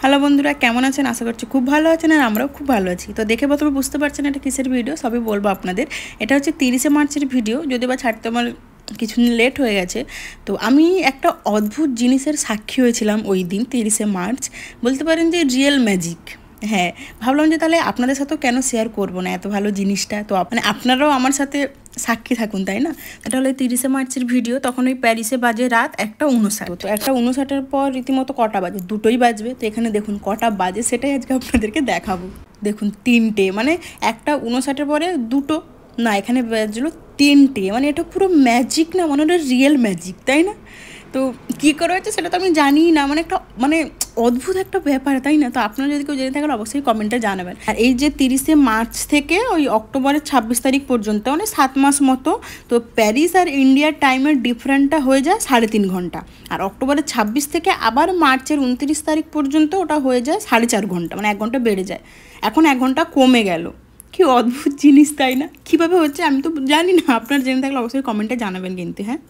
Hello বন্ধুরা, কেমন আছেন? আশা করছি খুব ভালো আছেন, আর আমরাও খুব ভালো আছি। তো দেখে প্রথমে বুঝতে পারছেন এটা কিসের ভিডিও, সবই বলবো আপনাদের। এটা হচ্ছে 30শে মার্চের ভিডিও, যদি বা ছাড়তে আমার কিছুদিন লেট হয়ে গেছে। তো আমি একটা অদ্ভুত জিনিসের সাক্ষী হয়েছিলাম ওই দিন 30শে মার্চ, বলতে পারেন যে রিয়েল ম্যাজিক। হ্যাঁ, ভাবলাম যে তাহলে আপনাদের সাথেও কেন শেয়ার করবো না এত ভালো জিনিসটা। তো আপনারাও আমার সাথে সাক্ষী থাকুন, তাই না? এটা হলো 30শে মার্চের ভিডিও। তখন ওই প্যারিসে বাজে রাত 1:59। তো 1:59-এর পর রীতিমতো কটা বাজে? 2টোই বাজবে। তো এখানে দেখুন কটা বাজে, সেটাই আজকে আপনাদেরকে দেখাবো। দেখুন 3টে, মানে 1:59-এর পরে 2টো না, এখানে বাজলো 3টে। মানে এটা পুরো ম্যাজিক না, মানে ওটা রিয়েল ম্যাজিক, তাই না? তো কী করে হচ্ছে সেটা তো আমি জানি না, মানে একটা অদ্ভুত একটা ব্যাপার, তাই না? তো আপনারা যদি কেউ জেনে থাকেন অবশ্যই কমেন্টে জানাবেন। আর এই যে 30শে মার্চ থেকে ওই অক্টোবরের 26 তারিখ পর্যন্ত, মানে 7 মাস মতো, তো প্যারিস আর ইন্ডিয়ার টাইমের ডিফারেন্টটা হয়ে যায় 3.5 ঘন্টা। আর অক্টোবরের 26 থেকে আবার মার্চের 29 তারিখ পর্যন্ত ওটা হয়ে যায় 4.5 ঘন্টা, মানে 1 ঘন্টা বেড়ে যায়। এখন 1 ঘন্টা কমে গেল। কি অদ্ভুত জিনিস, তাই না? কীভাবে হচ্ছে আমি তো জানি না, আপনারা জেনে থাকলে অবশ্যই কমেন্টে জানাবেন কিন্তু। হ্যাঁ।